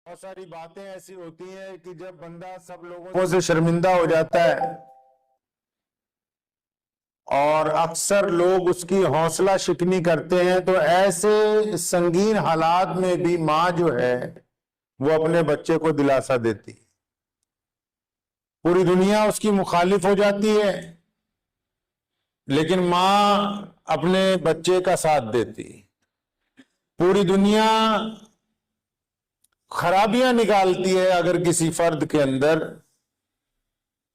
بہت ساری باتیں ایسی ہوتی ہیں کہ جب بندہ سب لوگوں سے شرمندہ ہو جاتا ہے اور اکثر لوگ اس کی حوصلہ شکنی کرتے ہیں، تو ایسے سنگین حالات میں بھی ماں جو ہے وہ اپنے بچے کو دلاسا دیتی ہے۔ پوری دنیا اس کی مخالف ہو جاتی ہے لیکن ماں اپنے بچے کا ساتھ دیتی ہے۔ پوری دنیا خرابیاں نکالتی ہے اگر کسی فرد کے اندر،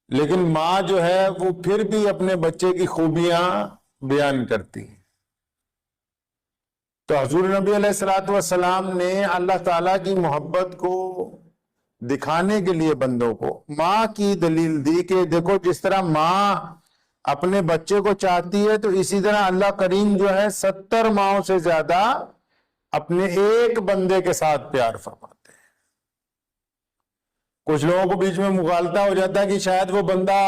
لیکن ماں جو ہے وہ پھر بھی اپنے بچے کی خوبیاں بیان کرتی ہیں۔ تو حضور نبی علیہ السلام نے اللہ تعالیٰ کی محبت کو دکھانے کے لیے بندوں کو ماں کی دلیل دی کہ دیکھو جس طرح ماں اپنے بچے کو چاہتی ہے تو اسی طرح اللہ کریم جو ہے 70 ماؤں سے زیادہ اپنے ایک بندے کے ساتھ پیار فرماتے ہیں۔ کچھ لوگوں کو بیچ میں مغالطہ ہو جاتا ہے کہ شاید وہ بندہ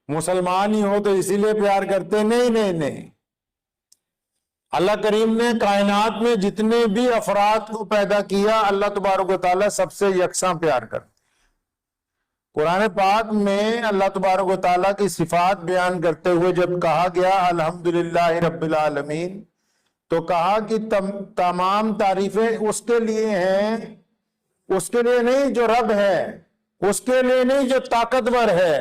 مسلمان ہی ہو تو اسی لیے پیار کرتے ہیں۔ نہیں، اللہ کریم نے کائنات میں جتنے بھی افراد کو پیدا کیا اللہ تبارک و تعالیٰ سب سے یکساں پیار کرتے ہیں۔ قرآن پاک میں اللہ تبارک و تعالیٰ کی صفات بیان کرتے ہوئے جب کہا گیا الحمدللہ رب العالمین، تو کہا کہ تمام تعریفیں اس کے لیے ہیں، اس کے لیے نہیں جو رب ہے، اس کے لیے نہیں جو طاقتور ہے۔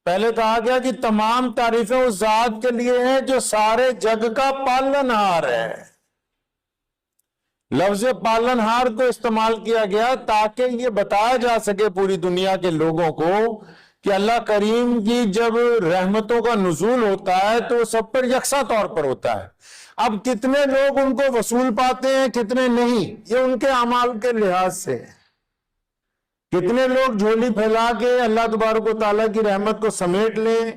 پہلے کہا گیا کہ تمام تعریفیں اس ذات کے لیے ہیں جو سارے جگ کا پالنہار ہے۔ لفظ پالنہار کو استعمال کیا گیا تاکہ یہ بتایا جا سکے پوری دنیا کے لوگوں کو کہ اللہ کریم کی جب رحمتوں کا نزول ہوتا ہے تو سب پر یکساں طور پر ہوتا ہے۔ اب کتنے لوگ ان کو وصول پاتے ہیں کتنے نہیں، یہ ان کے اعمال کے لحاظ سے ہے۔ کتنے لوگ جھولی پھیلا کے اللہ تبارک و تعالیٰ کی رحمت کو سمیٹ لیں،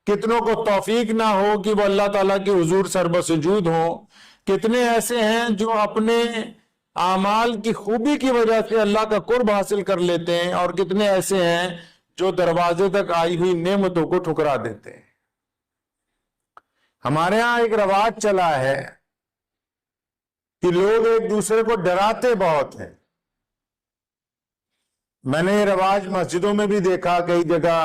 کتنوں کو توفیق نہ ہو کہ وہ اللہ تعالیٰ کے حضور سربسجود ہوں۔ کتنے ایسے ہیں جو اپنے اعمال کی خوبی کی وجہ سے اللہ کا قرب حاصل کر لیتے ہیں، اور کتنے ایسے ہیں جو دروازے تک آئی ہوئی نعمتوں کو ٹھکرا دیتے ہیں۔ ہمارے ہاں ایک رواج چلا ہے کہ لوگ ایک دوسرے کو ڈراتے بہت ہیں۔ میں نے یہ رواج مسجدوں میں بھی دیکھا، کئی جگہ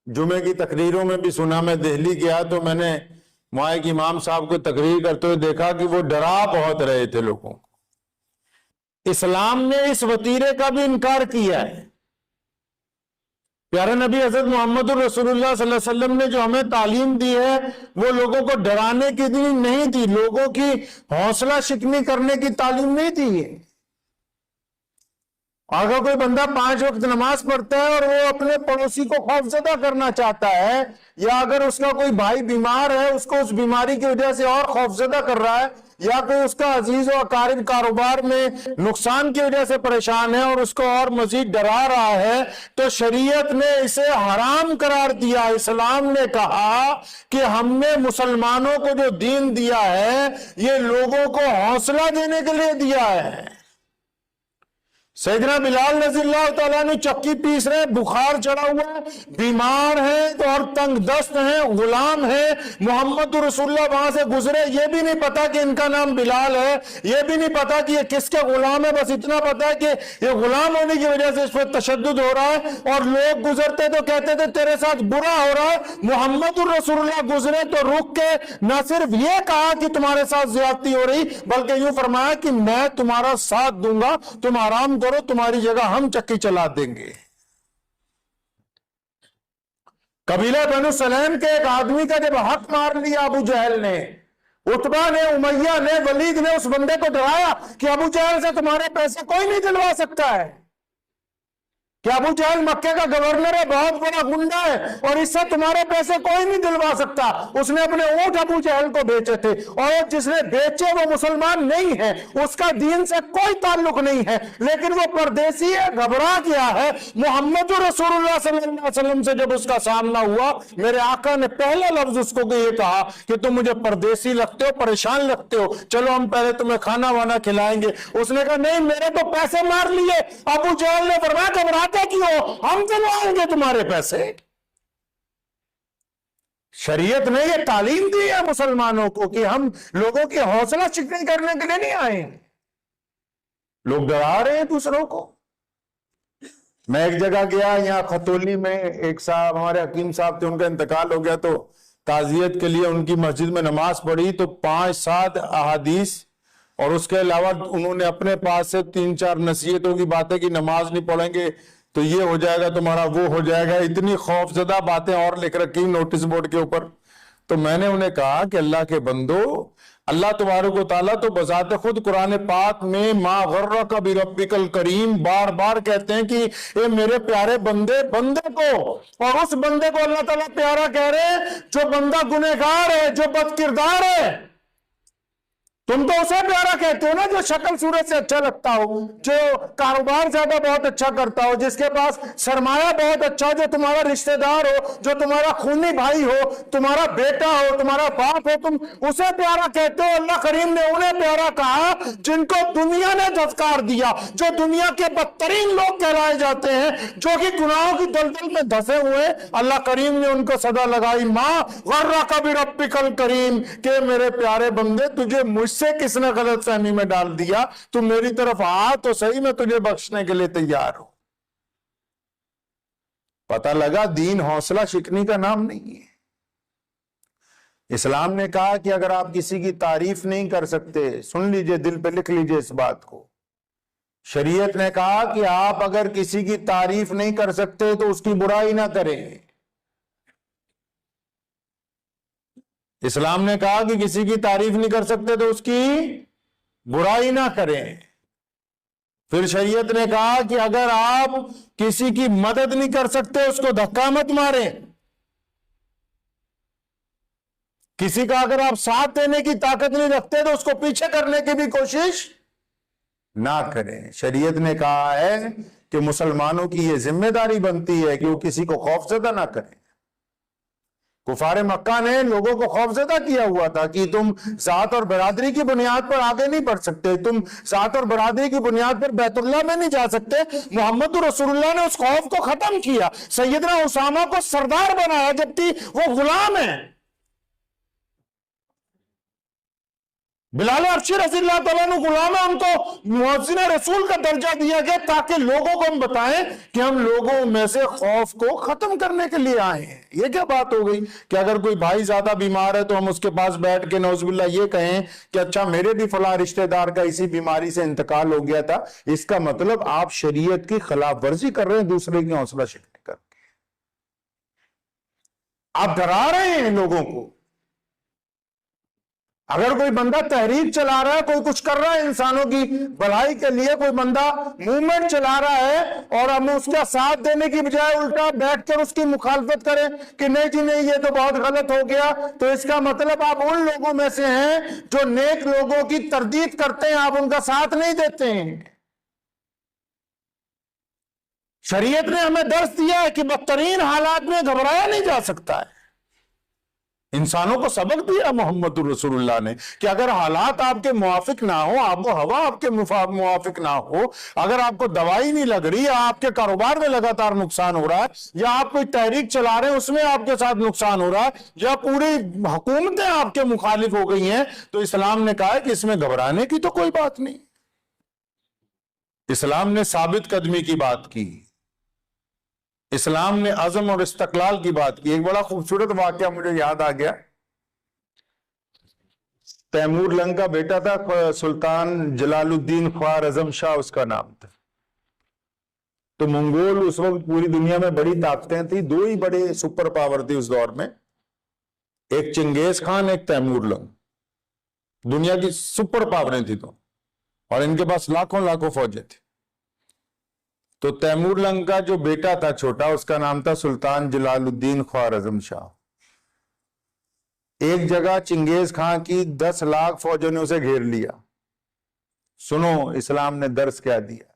جمعے کی تقریروں میں بھی سنا۔ میں دہلی گیا تو میں نے وہاں ایک امام صاحب کو تقریر کرتے ہوئے دیکھا کہ وہ ڈرا بہت رہے تھے لوگوں کو۔ اسلام نے اس وتیرے کا بھی انکار کیا ہے۔ پیارے نبی حضرت محمد رسول اللہ صلی اللہ علیہ وسلم نے جو ہمیں تعلیم دی ہے وہ لوگوں کو ڈرانے کی نہیں دی، لوگوں کی حوصلہ شکنی کرنے کی تعلیم نہیں دی ہے۔ اگر کوئی بندہ 5 وقت نماز پڑھتا ہے اور وہ اپنے پڑوسی کو خوفزدہ کرنا چاہتا ہے، یا اگر اس کا کوئی بھائی بیمار ہے اس کو اس بیماری کی وجہ سے اور خوفزدہ کر رہا ہے، یا کوئی اس کا عزیز و اقارب کاروبار میں نقصان کی وجہ سے پریشان ہے اور اس کو اور مزید ڈرا رہا ہے، تو شریعت نے اسے حرام قرار دیا۔ اسلام نے کہا کہ ہم نے مسلمانوں کو جو دین دیا ہے یہ لوگوں کو حوصلہ دینے کے لیے دیا ہے۔ سیدنا بلال رضی اللہ تعالیٰ نے چکی پیس رہے، بخار چڑھا ہوا ہے، بیمار ہیں تو اور تنگ دست ہیں، غلام ہیں۔ محمد رسول اللہ وہاں سے گزرے، یہ بھی نہیں پتا کہ ان کا نام بلال ہے، یہ بھی نہیں پتا کہ یہ کس کے غلام ہے، بس اتنا پتا ہے کہ یہ غلام ہونے کی وجہ سے اس پر تشدد ہو رہا ہے، اور لوگ گزرتے تو کہتے تھے تیرے ساتھ برا ہو رہا ہے۔ محمد رسول اللہ گزرے تو رک کے نہ صرف یہ کہا کہ تمہارے ساتھ زیادتی ہو رہی، بلکہ یوں فرمایا کہ میں تمہارا ساتھ دوں گا، تم آرام کرو، تمہاری جگہ ہم چکی چلا دیں گے۔ قبیلہ بنو سلیم کے ایک آدمی کا جب حق مار لیا ابو جہل نے، عتبہ نے، امیہ نے، ولید نے اس بندے کو ڈرایا کہ ابو جہل سے تمہارے پیسے کوئی نہیں دلوا سکتا ہے، کہ ابو جہل مکے کا گورنر ہے، بہت بڑا گنڈا ہے، اور اس سے تمہارے پیسے کوئی نہیں دلوا سکتا۔ اس نے اپنے اونٹ ابو جہل کو بیچے تھے، اور جس نے بیچے وہ مسلمان نہیں ہے، اس کا دین سے کوئی تعلق نہیں ہے، لیکن وہ پردیسی ہے، گھبرا گیا ہے۔ محمد رسول اللہ صلی اللہ علیہ وسلم سے جب اس کا سامنا ہوا، میرے آقا نے پہلا لفظ اس کو یہ کہا کہ تم مجھے پردیسی لگتے ہو، پریشان لگتے ہو، چلو ہم پہلے تمہیں کھانا وانا کھلائیں گے۔ اس نے کہا نہیں، میرے تو پیسے مار لیے۔ ابو جہل نے فرمایا گھبراتے کیوں، ہم دلوائیں گے تمہارے پیسے۔ شریعت نے یہ تعلیم دی ہے مسلمانوں کو کہ ہم لوگوں کی حوصلہ شکنی کرنے کے لیے نہیں آئے ہیں۔ لوگ ڈرا رہے ہیں دوسروں کو. میں ایک جگہ گیا یہاں خطولی میں، ایک صاحب ہمارے حکیم صاحب تھے، ان کا انتقال ہو گیا، تو تعزیت کے لیے ان کی مسجد میں نماز پڑھی تو 5-7 احادیث اور اس کے علاوہ انہوں نے اپنے پاس سے 3-4 نصیحتوں کی باتیں کی. نماز نہیں پڑھیں گے تو یہ ہو جائے گا تمہارا، وہ ہو جائے گا، اتنی خوف زدہ باتیں اور لکھ رکھی نوٹس بورڈ کے اوپر. تو میں نے انہیں کہا کہ اللہ کے بندو، اللہ تبارک و تعالیٰ تو بذات خود قرآن پاک میں ما غرک بربک الکریم بار بار کہتے ہیں کہ اے میرے پیارے بندے کو، اور اس بندے کو اللہ تعالیٰ پیارا کہہ رہے ہیں جو بندہ گنہگار ہے، جو بد کردار ہے. تم تو اسے پیارا کہتے ہو نا جو شکل صورت سے اچھا لگتا ہو، جو کاروبار زیادہ بہت اچھا کرتا ہو، جس کے پاس سرمایہ بہت اچھا، جو تمہارا رشتہ دار ہو، جو تمہارا خونی بھائی ہو، تمہارا بیٹا ہو، تمہارا باپ ہو، تم اسے پیارا کہتے ہو. اللہ کریم نے انہیں پیارا کہا جن کو دنیا نے دھتکار دیا، جو دنیا کے بدترین لوگ کہلائے جاتے ہیں، جو کہ گناہوں کی دلدل میں دھسے ہوئے. اللہ کریم نے ان کو صدا لگائی ما غرک بربک الکریم، کہ میرے پیارے بندے تجھے مجھ سے کس نے غلط فہمی میں ڈال دیا، تو میری طرف آ تو صحیح، میں تجھے بخشنے کے لیے تیار ہوں. پتہ لگا دین حوصلہ شکنی کا نام نہیں ہے. اسلام نے کہا کہ اگر آپ کسی کی تعریف نہیں کر سکتے، سن لیجئے، دل پہ لکھ لیجئے اس بات کو، شریعت نے کہا کہ آپ اگر کسی کی تعریف نہیں کر سکتے تو اس کی برائی نہ کریں. اسلام نے کہا کہ کسی کی تعریف نہیں کر سکتے تو اس کی برائی نہ کریں. پھر شریعت نے کہا کہ اگر آپ کسی کی مدد نہیں کر سکتے اس کو دھکا مت ماریں. کسی کا اگر آپ ساتھ دینے کی طاقت نہیں رکھتے تو اس کو پیچھے کرنے کی بھی کوشش نہ کریں. شریعت نے کہا ہے کہ مسلمانوں کی یہ ذمہ داری بنتی ہے کہ وہ کسی کو خوفزدہ نہ کریں. کفار مکہ نے لوگوں کو خوفزدہ کیا ہوا تھا کہ تم ذات اور برادری کی بنیاد پر آگے نہیں بڑھ سکتے، تم ذات اور برادری کی بنیاد پر بیت اللہ میں نہیں جا سکتے. محمد رسول اللہ نے اس خوف کو ختم کیا. سیدنا اسامہ کو سردار بنایا جبکہ وہ غلام ہیں. بلال عرشی رضی اللہ تعالیٰ عنہ غلام ہے، ان کو مؤذن رسول کا درجہ دیا گیا تاکہ لوگوں کو ہم بتائیں کہ ہم لوگوں میں سے خوف کو ختم کرنے کے لیے آئے ہیں. یہ کیا بات ہو گئی کہ اگر کوئی بھائی زیادہ بیمار ہے تو ہم اس کے پاس بیٹھ کے نعوذ باللہ یہ کہیں کہ اچھا میرے بھی فلاں رشتہ دار کا اسی بیماری سے انتقال ہو گیا تھا. اس کا مطلب آپ شریعت کی خلاف ورزی کر رہے ہیں دوسرے کی حوصلہ شکنی کر کے. آپ ڈرا رہے ہیں لوگوں کو. اگر کوئی بندہ تحریک چلا رہا ہے، کوئی کچھ کر رہا ہے انسانوں کی بھلائی کے لیے، کوئی بندہ موومنٹ چلا رہا ہے اور ہم اس کا ساتھ دینے کی بجائے الٹا بیٹھ کر اس کی مخالفت کریں کہ نہیں جی نہیں یہ تو بہت غلط ہو گیا، تو اس کا مطلب آپ ان لوگوں میں سے ہیں جو نیک لوگوں کی تردید کرتے ہیں، آپ ان کا ساتھ نہیں دیتے ہیں. شریعت نے ہمیں درس دیا ہے کہ بدترین حالات میں گھبرایا نہیں جا سکتا ہے. انسانوں کو سبق دیا محمد رسول اللہ نے کہ اگر حالات آپ کے موافق نہ ہو، آب و ہوا آپ کے موافق نہ ہو، اگر آپ کو دوائی نہیں لگ رہی، یا آپ کے کاروبار میں لگاتار نقصان ہو رہا ہے، یا آپ کوئی تحریک چلا رہے ہیں اس میں آپ کے ساتھ نقصان ہو رہا ہے، یا پوری حکومتیں آپ کے مخالف ہو گئی ہیں، تو اسلام نے کہا ہے کہ اس میں گھبرانے کی تو کوئی بات نہیں. اسلام نے ثابت قدمی کی بات کی، اسلام نے عزم اور استقلال کی بات کی. ایک بڑا خوبصورت واقعہ مجھے یاد آ گیا. تیمور لنگ کا بیٹا تھا سلطان جلال الدین خوارزم شاہ اس کا نام تھا. تو منگول اس وقت پوری دنیا میں بڑی طاقتیں تھیں. دو ہی بڑے سپر پاور تھی اس دور میں، ایک چنگیز خان، ایک تیمور لنگ. دنیا کی سپر پاوریں تھی تو، اور ان کے پاس لاکھوں فوجیں تھے. تو تیمور لنگ کا جو بیٹا تھا چھوٹا، اس کا نام تھا سلطان جلال الدین خوارزم شاہ. ایک جگہ چنگیز خان کی 10 لاکھ فوجوں نے اسے گھیر لیا. سنو اسلام نے درس کیا دیا.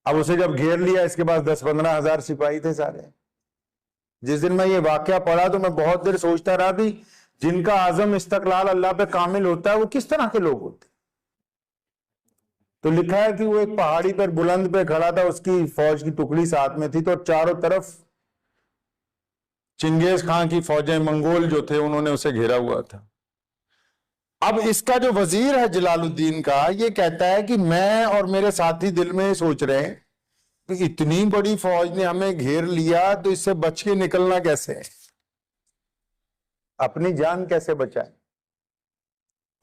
اب اسے جب گھیر لیا، اس کے پاس 10-15 ہزار سپاہی تھے سارے. جس دن میں یہ واقعہ پڑھا تو میں بہت دیر سوچتا رہا بھی جن کا عزم استقلال اللہ پہ کامل ہوتا ہے وہ کس طرح کے لوگ ہوتے. تو لکھا ہے کہ وہ ایک پہاڑی پر بلند پہ کھڑا تھا، اس کی فوج کی ٹکڑی ساتھ میں تھی، تو چاروں طرف چنگیز خان کی فوجیں، منگول جو تھے، انہوں نے اسے گھیرا ہوا تھا. اب اس کا جو وزیر ہے جلال الدین کا، یہ کہتا ہے کہ میں اور میرے ساتھی دل میں سوچ رہے ہیں کہ اتنی بڑی فوج نے ہمیں گھیر لیا تو اس سے بچ کے نکلنا کیسے ہے، اپنی جان کیسے بچائیں۔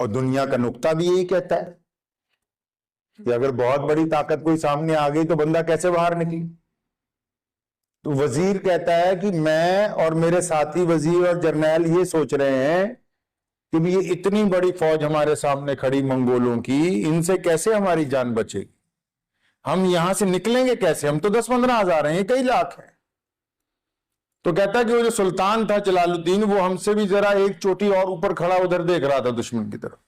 اور دنیا کا نقطہ بھی یہی کہتا ہے کہ اگر بہت بڑی طاقت کوئی سامنے آ گئی تو بندہ کیسے باہر نکلے۔ تو وزیر کہتا ہے کہ میں اور میرے ساتھی وزیر اور جرنیل یہ سوچ رہے ہیں کہ یہ اتنی بڑی فوج ہمارے سامنے کھڑی منگولوں کی، ان سے کیسے ہماری جان بچے گی، ہم یہاں سے نکلیں گے کیسے، ہم تو 10-15 ہزار ہیں، یہ کئی لاکھ ہیں۔ تو کہتا ہے کہ وہ جو سلطان تھا جلال الدین، وہ ہم سے بھی ذرا ایک چوٹی اور اوپر کھڑا ادھر دیکھ رہا تھا دشمن کی طرف۔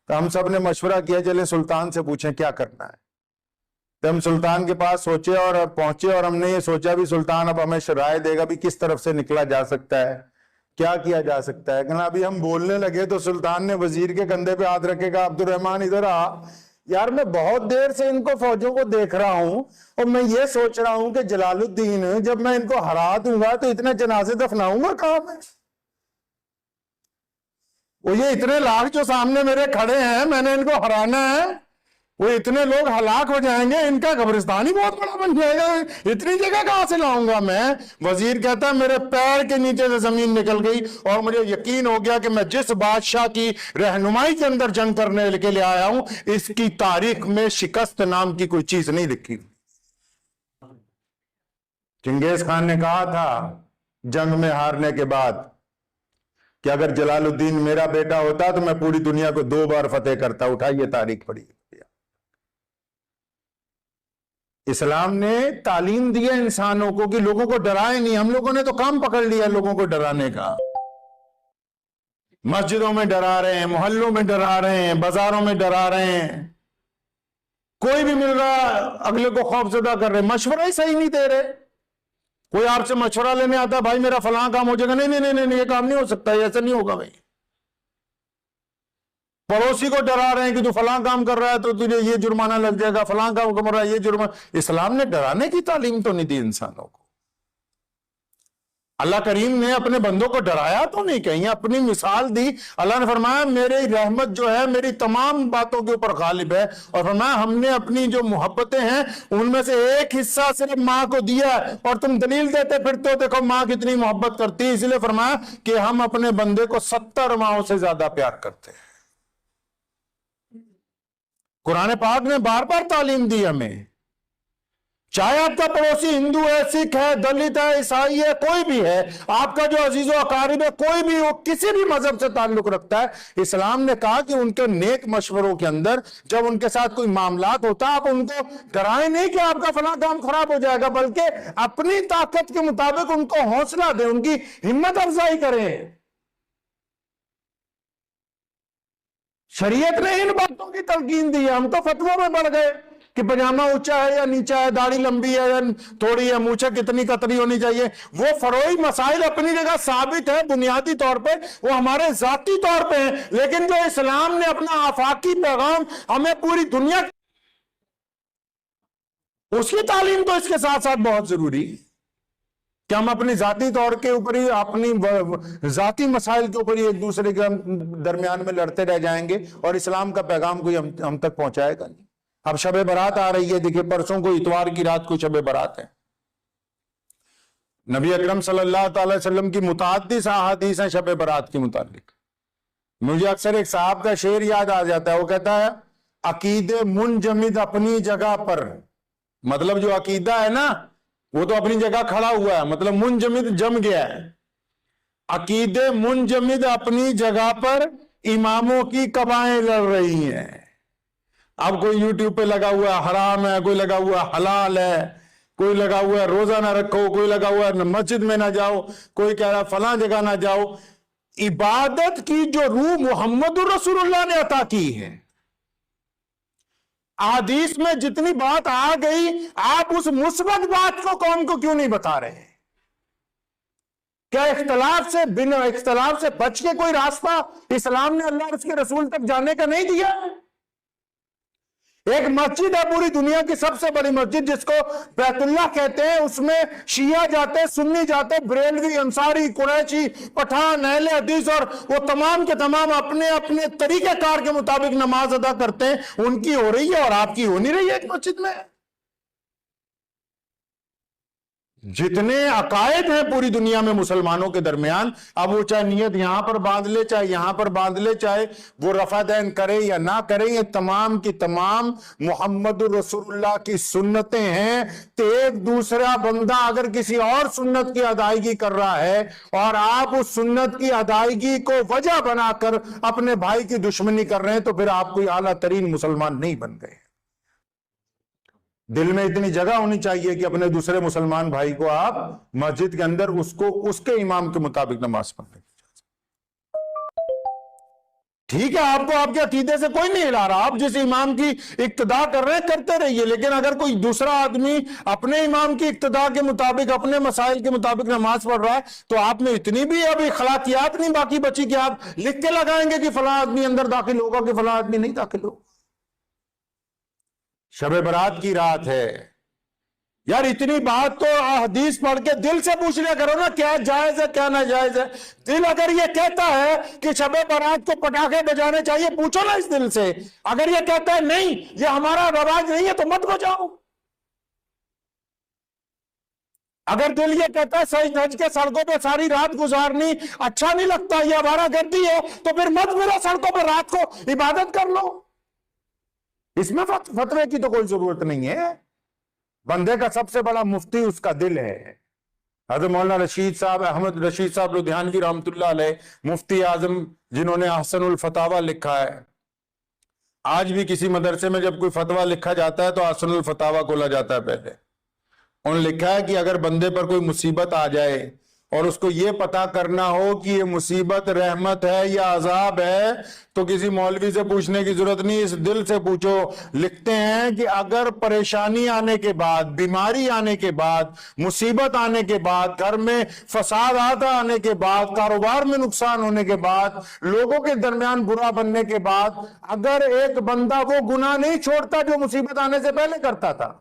تو ہم سب نے مشورہ کیا چلے سلطان سے پوچھیں کیا کرنا ہے۔ تو ہم سلطان کے پاس سوچے اور پہنچے، اور ہم نے یہ سوچا بھی سلطان اب ہمیں رائے دے گا بھی کس طرف سے نکلا جا سکتا ہے، کیا کیا جا سکتا ہے۔ کہ ابھی ہم بولنے لگے تو سلطان نے وزیر کے کندھے پہ ہاتھ رکھے گا، عبد الرحمن ادھر آ، یار میں بہت دیر سے ان کو فوجوں کو دیکھ رہا ہوں اور میں یہ سوچ رہا ہوں کہ جلال الدین جب میں ان کو ہرا دوں گا تو اتنے جنازے دفناؤں گا کہاں میں؟ وہ یہ اتنے لاکھ جو سامنے میرے کھڑے ہیں، میں نے ان کو ہرانا ہے، وہ اتنے لوگ ہلاک ہو جائیں گے، ان کا قبرستان ہی بہت بڑا بن جائے گا، اتنی جگہ کہاں سے لاؤں گا میں؟ وزیر کہتا ہے میرے پیر کے نیچے سے زمین نکل گئی اور مجھے یقین ہو گیا کہ میں جس بادشاہ کی رہنمائی کے اندر جنگ کرنے کے لیے آیا ہوں، اس کی تاریخ میں شکست نام کی کوئی چیز نہیں لکھی۔ چنگیز خان نے کہا تھا جنگ میں ہارنے کے بعد کہ اگر جلال الدین میرا بیٹا ہوتا تو میں پوری دنیا کو 2 بار فتح کرتا۔ اٹھائیے تاریخ پڑھی۔ اسلام نے تعلیم دی ہے انسانوں کو کہ لوگوں کو ڈرائے نہیں، ہم لوگوں نے تو کام پکڑ لیا لوگوں کو ڈرانے کا۔ مسجدوں میں ڈرا رہے ہیں، محلوں میں ڈرا رہے ہیں، بازاروں میں ڈرا رہے ہیں، کوئی بھی مل رہا اگلے کو خوف زدہ کر رہے، مشورہ ہی صحیح نہیں دے رہے۔ کوئی آپ سے مشورہ لینے آتا ہے بھائی میرا فلاں کام ہو جائے گا، نہیں نہیں نہیں، یہ کام نہیں ہو سکتا، یہ ایسا نہیں ہوگا بھائی۔ پڑوسی کو ڈرا رہے ہیں کہ تو فلاں کام کر رہا ہے تو تجھے یہ جرمانہ لگ جائے گا، فلاں کام کر رہا ہے یہ جرمانہ۔ اسلام نے ڈرانے کی تعلیم تو نہیں دی انسانوں کو۔ اللہ کریم نے اپنے بندوں کو ڈرایا تو نہیں، کہیں اپنی مثال دی۔ اللہ نے فرمایا میری رحمت جو ہے میری تمام باتوں کے اوپر غالب ہے، اور فرمایا ہم نے اپنی جو محبتیں ہیں ان میں سے ایک حصہ صرف ماں کو دیا ہے، اور تم دلیل دیتے پھرتے ہو دیکھو ماں کتنی محبت کرتی ہے۔ اس لیے فرمایا کہ ہم اپنے بندے کو 70 ماہوں سے زیادہ پیار کرتے ہیں۔ قرآن پاک نے بار بار تعلیم دی ہمیں، چاہے آپ کا پڑوسی ہندو ہے، سکھ ہے، دلت ہے، عیسائی ہے، کوئی بھی ہے، آپ کا جو عزیز و اقارب ہے، کوئی بھی وہ کسی بھی مذہب سے تعلق رکھتا ہے، اسلام نے کہا کہ ان کے نیک مشوروں کے اندر جب ان کے ساتھ کوئی معاملات ہوتا ہے آپ ان کو ڈرائیں نہیں کہ آپ کا فلاں کام خراب ہو جائے گا، بلکہ اپنی طاقت کے مطابق ان کو حوصلہ دیں، ان کی ہمت افزائی کریں۔ شریعت نے ان باتوں کی تلقین دی ہے، ہم تو فتووں میں پڑ گئے کہ پجامہ اونچا ہے یا نیچا ہے، داڑھی لمبی ہے یا تھوڑی ہے، مونچھیں کتنی قطری ہونی چاہیے۔ وہ فروعی مسائل اپنی جگہ ثابت ہے بنیادی طور پہ، وہ ہمارے ذاتی طور پہ ہیں، لیکن جو اسلام نے اپنا آفاقی پیغام ہمیں پوری دنیا، اس کی تعلیم تو اس کے ساتھ ساتھ بہت ضروری ہے کہ ہم اپنی ذاتی طور کے اوپر ہی اپنی ذاتی مسائل کے اوپر ہی ایک دوسرے کے درمیان میں لڑتے رہ جائیں گے اور اسلام کا پیغام کوئی ہم تک پہنچائے گا نہیں۔ اب شب برات آ رہی ہے، دیکھیں پرسوں کو اتوار کی رات کو شب برات ہے۔ نبی اکرم صلی اللہ تعالی وسلم کی متعدد احادیث ہیں شب برات کے متعلق۔ مجھے اکثر ایک صاحب کا شعر یاد آ جاتا ہے، وہ کہتا ہے عقید منجمد اپنی جگہ پر، مطلب جو عقیدہ ہے نا وہ تو اپنی جگہ کھڑا ہوا ہے، مطلب منجمد جم گیا ہے۔ عقید منجمد اپنی جگہ پر، اماموں کی قبائیں لڑ رہی ہیں۔ اب کوئی یوٹیوب پہ لگا ہوا ہے حرام ہے، کوئی لگا ہوا ہے حلال ہے، کوئی لگا ہوا ہے روزہ نہ رکھو، کوئی لگا ہوا ہے مسجد میں نہ جاؤ، کوئی کہہ رہا ہے فلاں جگہ نہ جاؤ۔ عبادت کی جو روح محمد رسول اللہ نے عطا کی ہے، احادیث میں جتنی بات آ گئی، آپ اس مثبت بات کو قوم کو کیوں نہیں بتا رہے؟ کیا اختلاف سے بچ کے کوئی راستہ اسلام نے اللہ اور اس کے رسول تک جانے کا نہیں دیا؟ ایک مسجد ہے پوری دنیا کی سب سے بڑی مسجد جس کو بیت اللہ کہتے ہیں، اس میں شیعہ جاتے، سنی جاتے، بریلوی، انصاری، قریشی، پٹھان، اہل حدیث، اور وہ تمام کے تمام اپنے اپنے طریقہ کار کے مطابق نماز ادا کرتے ہیں۔ ان کی ہو رہی ہے اور آپ کی ہو نہیں رہی ہے ایک مسجد میں۔ جتنے عقائد ہیں پوری دنیا میں مسلمانوں کے درمیان، اب وہ چاہے نیت یہاں پر باندھ لے، چاہے یہاں پر باندھ لے، چاہے وہ رفع دین کرے یا نہ کرے، یہ تمام کی تمام محمد رسول اللہ کی سنتیں ہیں۔ تو ایک دوسرا بندہ اگر کسی اور سنت کی ادائیگی کر رہا ہے اور آپ اس سنت کی ادائیگی کو وجہ بنا کر اپنے بھائی کی دشمنی کر رہے ہیں، تو پھر آپ کوئی اعلیٰ ترین مسلمان نہیں بن گئے۔ دل میں اتنی جگہ ہونی چاہیے کہ اپنے دوسرے مسلمان بھائی کو آپ مسجد کے اندر اس کے امام کے مطابق نماز پڑھنے کی اجازت۔ ٹھیک ہے، آپ کو آپ کے عقیدے سے کوئی نہیں ہلا رہا، آپ جس امام کی اقتداء کر رہے ہیں کرتے رہیے، لیکن اگر کوئی دوسرا آدمی اپنے امام کی اقتداء کے مطابق، اپنے مسائل کے مطابق نماز پڑھ رہا ہے، تو آپ میں اتنی بھی اب اخلاقیات نہیں باقی بچی کہ آپ لکھ کے لگائیں گے کہ فلاں آدمی اندر داخل ہوگا کہ فلاں آدمی نہیں داخل ہوگا۔ شب برات کی رات ہے یار، اتنی بات تو حدیث پڑھ کے دل سے پوچھ لیا کرو نا، کیا جائز ہے کیا ناجائز ہے۔ دل اگر یہ کہتا ہے کہ شب برات کو پٹاخے بجانے چاہیے، پوچھو نا اس دل سے۔ اگر یہ کہتا ہے نہیں یہ ہمارا رواج نہیں ہے تو مت بجاؤ۔ اگر دل یہ کہتا ہے سج دھج کے سڑکوں پہ ساری رات گزارنی اچھا نہیں لگتا، یہ ہمارا گردی ہے، تو پھر مت میرا سڑکوں پہ رات کو عبادت کر لو۔ اس میں فتوے کی تو کوئی ضرورت نہیں ہے۔ بندے کا سب سے بڑا مفتی اس کا دل ہے۔ حضرت مولانا رشید صاحب، احمد رشید صاحب لدھیانوی رحمۃ اللہ علیہ، مفتی اعظم جنہوں نے احسن الفتاوی لکھا ہے، آج بھی کسی مدرسے میں جب کوئی فتویٰ لکھا جاتا ہے تو احسن الفتاوی کھولا جاتا ہے پہلے۔ انہوں نے لکھا ہے کہ اگر بندے پر کوئی مصیبت آ جائے اور اس کو یہ پتا کرنا ہو کہ یہ مصیبت رحمت ہے یا عذاب ہے، تو کسی مولوی سے پوچھنے کی ضرورت نہیں، اس دل سے پوچھو۔ لکھتے ہیں کہ اگر پریشانی آنے کے بعد، بیماری آنے کے بعد، مصیبت آنے کے بعد، گھر میں فسادات آنے کے بعد، کاروبار میں نقصان ہونے کے بعد، لوگوں کے درمیان برا بننے کے بعد، اگر ایک بندہ وہ گناہ نہیں چھوڑتا جو مصیبت آنے سے پہلے کرتا تھا،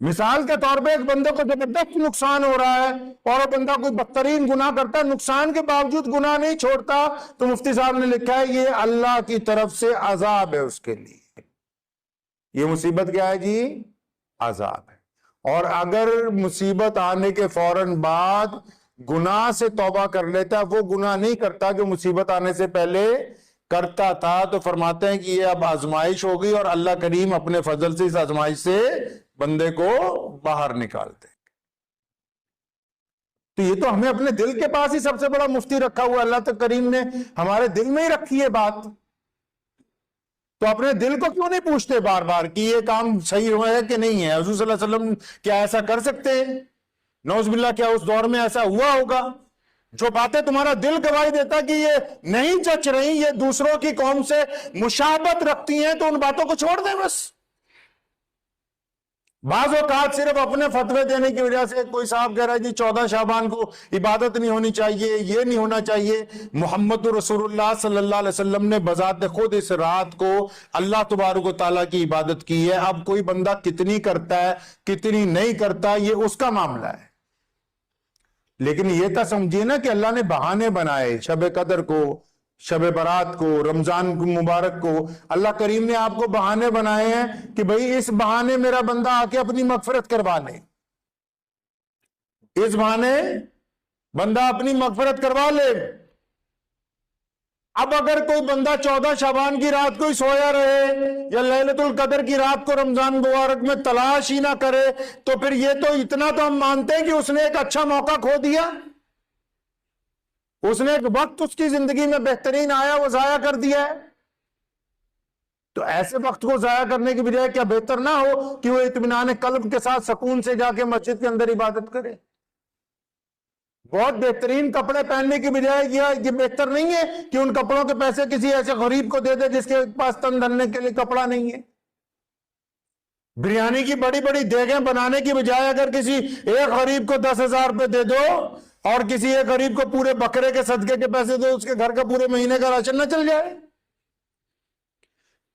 مثال کے طور پہ ایک بندے کو زبردست نقصان ہو رہا ہے اور وہ بندہ کوئی بدترین گناہ کرتا ہے، نقصان کے باوجود گناہ نہیں چھوڑتا، تو مفتی صاحب نے لکھا ہے یہ اللہ کی طرف سے عذاب ہے اس کے لیے۔ یہ مصیبت کیا ہے جی؟ عذاب ہے۔ اور اگر مصیبت آنے کے فوراً بعد گناہ سے توبہ کر لیتا ہے، وہ گناہ نہیں کرتا جو مصیبت آنے سے پہلے کرتا تھا، تو فرماتے ہیں کہ یہ اب آزمائش ہوگی اور اللہ کریم اپنے فضل سے اس آزمائش سے بندے کو باہر نکالتے ہیں۔ تو یہ تو ہمیں اپنے دل کے پاس ہی سب سے بڑا مفتی رکھا ہوا، اللہ کریم نے ہمارے دل میں ہی رکھی ہے بات۔ تو اپنے دل کو کیوں نہیں پوچھتے بار بار کہ یہ کام صحیح ہوا ہے کہ نہیں ہے؟ حضور صلی اللہ علیہ وسلم کیا ایسا کر سکتے ہیں؟ نعوذ باللہ کیا اس دور میں ایسا ہوا ہوگا؟ جو باتیں تمہارا دل گواہی دیتا کہ یہ نہیں جچ رہی، یہ دوسروں کی قوم سے مشابہت رکھتی ہیں، تو ان باتوں کو چھوڑ دیں بس۔ بعض اوقات صرف اپنے فتوے دینے کی وجہ سے کوئی صاحب کہہ رہا ہے جی 14 شعبان کو عبادت نہیں ہونی چاہیے، یہ نہیں ہونا چاہیے۔ محمد رسول اللہ صلی اللہ علیہ وسلم نے بذات خود اس رات کو اللہ تبارک و تعالیٰ کی عبادت کی ہے۔ اب کوئی بندہ کتنی کرتا ہے کتنی نہیں کرتا یہ اس کا معاملہ ہے، لیکن یہ تو سمجھیے نا کہ اللہ نے بہانے بنائے، شب قدر کو، شب برات کو، رمضان مبارک کو، اللہ کریم نے آپ کو بہانے بنائے ہیں کہ بھئی اس بہانے میرا بندہ آ کے اپنی مغفرت کروا لے، اس بہانے بندہ اپنی مغفرت کروا لے۔ اب اگر کوئی بندہ 14 شعبان کی رات کو ہی سویا رہے یا لیلۃ القدر کی رات کو رمضان مبارک میں تلاش ہی نہ کرے، تو پھر یہ تو اتنا تو ہم مانتے ہیں کہ اس نے ایک اچھا موقع کھو دیا، اس نے ایک وقت اس کی زندگی میں بہترین آیا وہ ضائع کر دیا ہے۔ تو ایسے وقت کو ضائع کرنے کی بجائے کیا بہتر نہ ہو کہ وہ اطمینان قلب کے ساتھ سکون سے جا کے مسجد کے اندر عبادت کرے؟ بہت بہترین کپڑے پہننے کی بجائے یہ بہتر نہیں ہے کہ ان کپڑوں کے پیسے کسی ایسے غریب کو دے دے جس کے پاس تن دھرنے کے لیے کپڑا نہیں ہے؟ بریانی کی بڑی بڑی دیگیں بنانے کی بجائے اگر کسی ایک غریب کو 10,000 روپے دے دو اور کسی ایک غریب کو پورے بکرے کے صدقے کے پیسے دو، اس کے گھر کا پورے مہینے کا راشن نہ چل جائے؟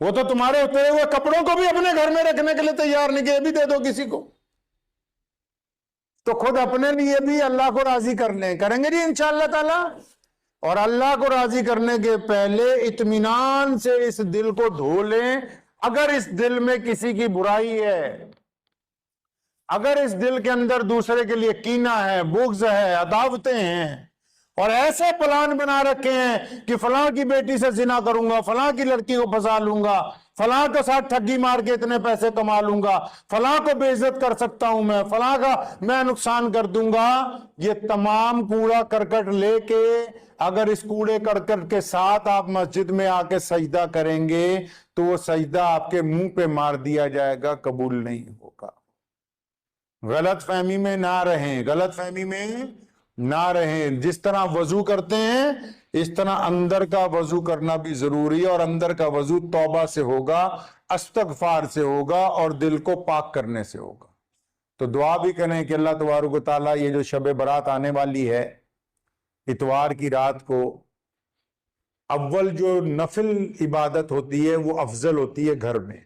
وہ تو تمہارے اترے ہوئے کپڑوں کو بھی اپنے گھر میں رکھنے کے لیے تیار نہیں کہ یہ بھی دے دو کسی کو. تو خود اپنے لیے بھی اللہ کو راضی کریں گے جی انشاءاللہ تعالی. اور اللہ کو راضی کرنے کے پہلے اطمینان سے اس دل کو دھو لیں. اگر اس دل میں کسی کی برائی ہے، اگر اس دل کے اندر دوسرے کے لیے کینہ ہے، بغض ہے، عداوتیں ہیں، اور ایسے پلان بنا رکھے ہیں کہ فلاں کی بیٹی سے زنا کروں گا، فلاں کی لڑکی کو پھنسا لوں گا، فلاں کے ساتھ ٹھگی مار کے اتنے پیسے کما لوں گا، فلاں کو بے عزت کر سکتا ہوں میں، فلاں کا میں نقصان کر دوں گا، یہ تمام کوڑا کرکٹ لے کے اگر اس کوڑے کرکٹ کے ساتھ آپ مسجد میں آ کے سجدہ کریں گے تو وہ سجدہ آپ کے منہ پہ مار دیا جائے گا، قبول نہیں ہوگا. غلط فہمی میں نہ رہیں، غلط فہمی میں نہ رہیں. جس طرح وضو کرتے ہیں اس طرح اندر کا وضو کرنا بھی ضروری ہے، اور اندر کا وضو توبہ سے ہوگا، استغفار سے ہوگا، اور دل کو پاک کرنے سے ہوگا. تو دعا بھی کریں کہ اللہ تبارک و تعالیٰ یہ جو شب برات آنے والی ہے اتوار کی رات کو، اول جو نفل عبادت ہوتی ہے وہ افضل ہوتی ہے گھر میں.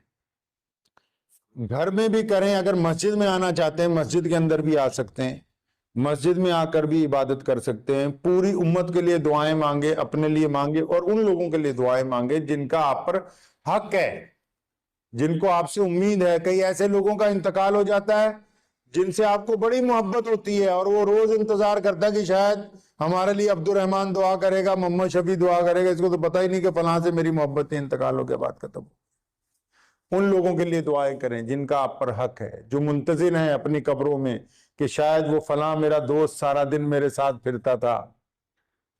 گھر میں بھی کریں، اگر مسجد میں آنا چاہتے ہیں مسجد کے اندر بھی آ سکتے ہیں، مسجد میں آ کر بھی عبادت کر سکتے ہیں. پوری امت کے لیے دعائیں مانگے، اپنے لیے مانگے، اور ان لوگوں کے لیے دعائیں مانگے جن کا آپ پر حق ہے، جن کو آپ سے امید ہے. کئی ایسے لوگوں کا انتقال ہو جاتا ہے جن سے آپ کو بڑی محبت ہوتی ہے، اور وہ روز انتظار کرتا ہے کہ شاید ہمارے لیے عبد الرحمن دعا کرے گا، محمد شفیع دعا کرے گا، اس کو تو پتہ ہی نہیں کہ فلاں سے میری محبت انتقال ہو کے بعد ختم ہو. ان لوگوں کے لیے دعائیں کریں جن کا آپ پر حق ہے، جو منتظر ہیں اپنی قبروں میں کہ شاید وہ فلاں میرا دوست سارا دن میرے ساتھ پھرتا تھا،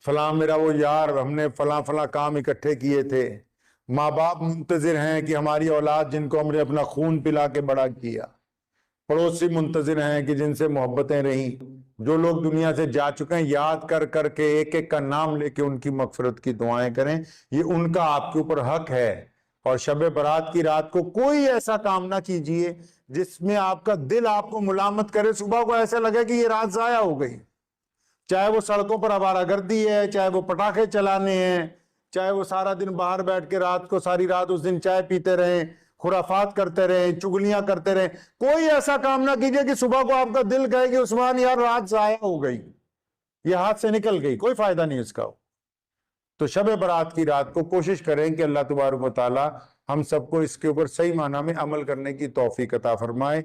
فلاں میرا وہ یار، ہم نے فلاں فلاں کام اکٹھے کیے تھے. ماں باپ منتظر ہیں کہ ہماری اولاد جن کو ہم نے اپنا خون پلا کے بڑا کیا. پڑوسی منتظر ہیں کہ جن سے محبتیں رہیں. جو لوگ دنیا سے جا چکے ہیں یاد کر کر کے ایک ایک کا نام لے کے ان کی مغفرت کی دعائیں کریں. یہ ان کا آپ کے اوپر حق ہے. اور شب برات کی رات کو کوئی ایسا کام نہ کیجئے جس میں آپ کا دل آپ کو ملامت کرے، صبح کو ایسا لگے کہ یہ رات ضائع ہو گئی. چاہے وہ سڑکوں پر آوارہ گردی ہے، چاہے وہ پٹاخے چلانے ہیں، چاہے وہ سارا دن باہر بیٹھ کے رات کو ساری رات اس دن چائے پیتے رہیں، خرافات کرتے رہیں، چگلیاں کرتے رہیں. کوئی ایسا کام نہ کیجئے کہ صبح کو آپ کا دل کہے کہ عثمان یار رات ضائع ہو گئی، یہ ہاتھ سے نکل گئی، کوئی فائدہ نہیں اس کا. تو شب برات کی رات کو کوشش کریں کہ اللہ تبارک و تعالی ہم سب کو اس کے اوپر صحیح معنی میں عمل کرنے کی توفیق عطا فرمائے.